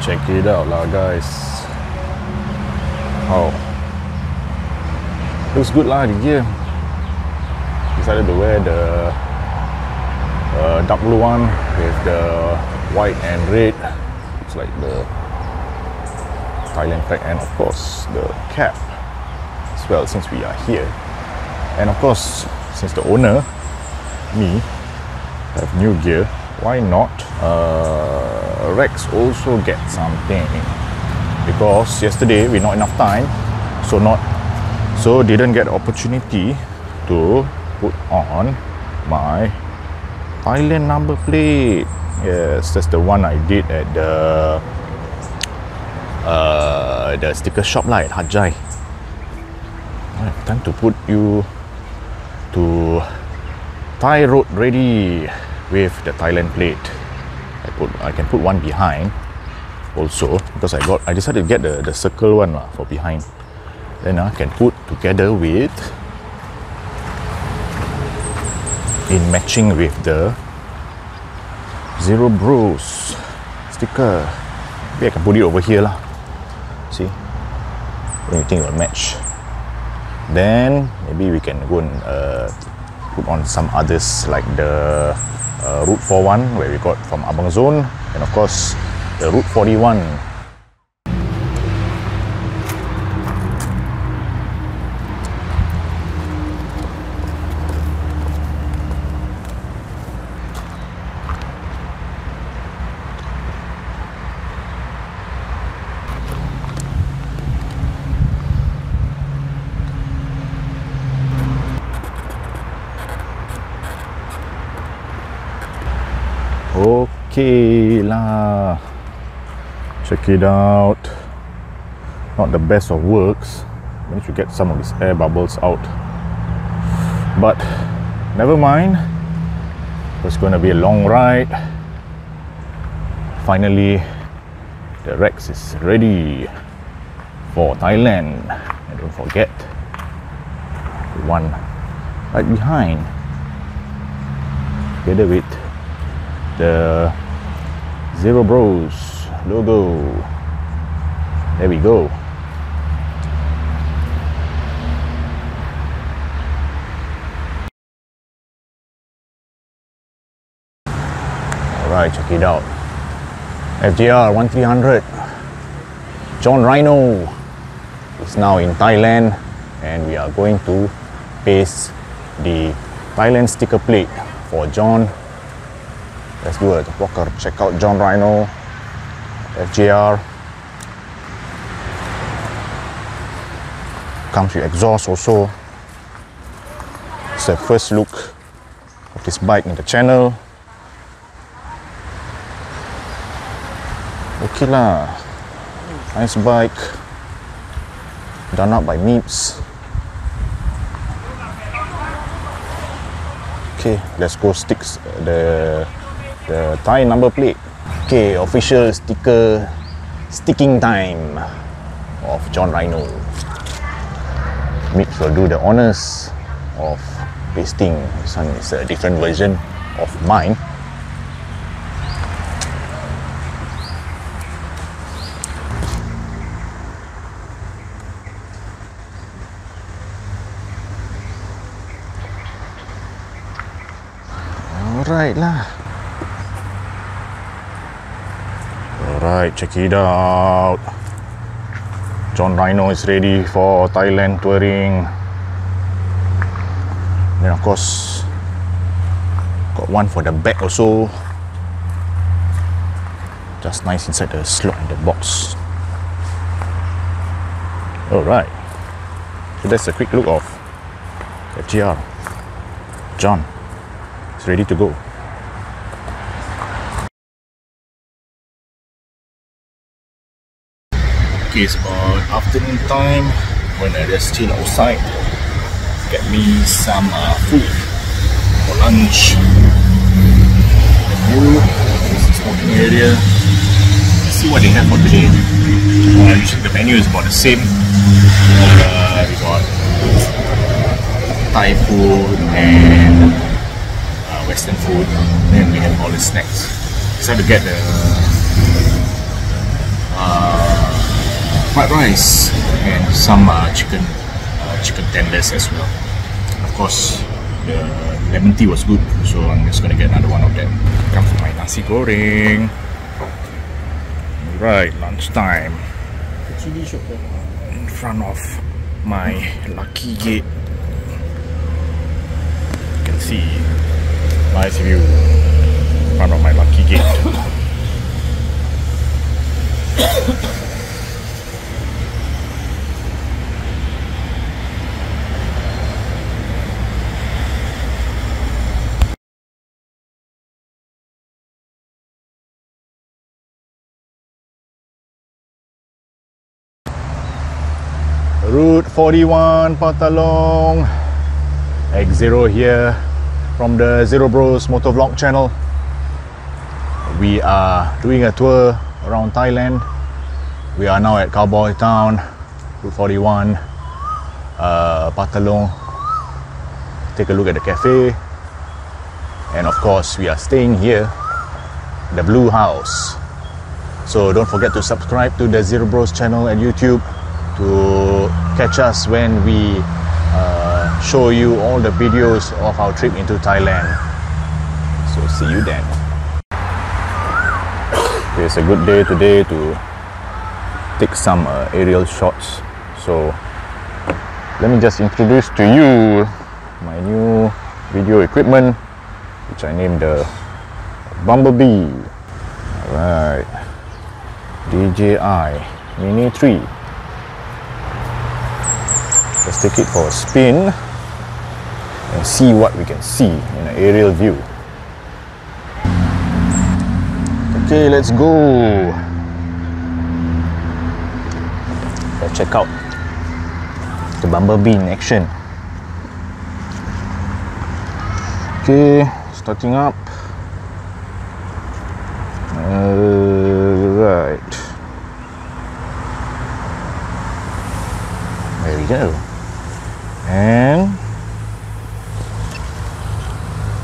Check it out lah guys. Oh, looks good lah the gear. Decided to wear the dark blue one with the white and red. Looks like the Thailand flag, and of course the cap as well, since we are here. And of course, since the owner, me, have new gear, why not Rex also get something? Because yesterday we not enough time, so didn't get opportunity to put on my Thailand number plate. Yes, that's the one I did at the sticker shop lah at Hajjai. Alright, time to put you to Thai road ready with the Thailand plate. I can put one behind also, because I decided to get the circle one lah for behind. Then I can put together with, in matching with the Zero Bros sticker. Maybe I can put it over here lah. See, don't you think it will match? Then maybe we can go and put on some others, like the Route 41 where we got from Abang Zone, and of course the Route 41. Okay lah, check it out. Not the best of works. Managed to get some of these air bubbles out, but never mind. It's going to be a long ride. Finally, the Rex is ready for Thailand. And don't forget the one right behind, together with the Zero Bros logo. There we go. Alright, check it out. FJR 1300 John Rhino is now in Thailand, and we are going to paste the Thailand sticker plate for John. Let's do a walker. Check out John Rhino, FJR. Comes with exhaust also. It's the first look of this bike in the channel. Okay lah, nice bike, done up by Mibz. Okay, let's go stick the Thai number plate. Okay, official sticker sticking time of John Rhino. Mibz will do the honors of pasting. This one is a different version of mine. Alright lah. Alright, check it out. John Rhino is ready for Thailand touring. Then of course, got one for the back also. Just nice inside the slot in the box. Alright. So that's a quick look of the GR. John is ready to go. Okay, it's about afternoon time when I just chill outside. Get me some food for lunch. This is smoking area. Let's see what they have for today. Usually the menu is about the same. We got Thai food and Western food. Then we have all the snacks. Decided to get the fried rice and some chicken tenders as well. Of course, the lemon tea was good, so I'm just gonna get another one of them. Come for my nasi goreng. Right, lunchtime. The chili shop there. In front of my lucky gate. You can see nice view in front of my lucky gate. Route 41, Phatthalung. Rexzero here from the Zero Bros Motovlog channel. We are doing a tour around Thailand. We are now at Cowboy Town, Route 41, Phatthalung. Take a look at the cafe. And of course, we are staying here, the Blue House. So don't forget to subscribe to the Zero Bros channel and YouTube to catch us when we show you all the videos of our trip into Thailand. So see you then. Okay, it's a good day today to take some aerial shots. So let me just introduce to you my new video equipment, which I named the Bumblebee. Alright, DJI Mini 3. Let's take it for a spin and see what we can see in an aerial view. Okay, let's go. Let's check out the Bumblebee in action. Okay, starting up. Right. There we go. And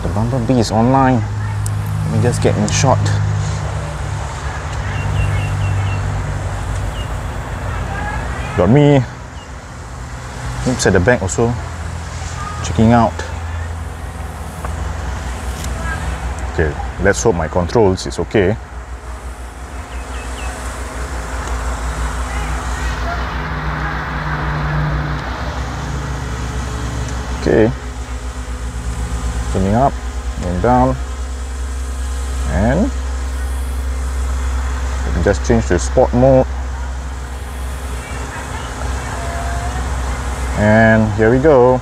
the Bumblebee is online. Let me just get in shot. Got me. Mibz at the back also, checking out. Okay, let's hope my controls is okay. Okay, turning up and down, and let me just change to sport mode, and here we go.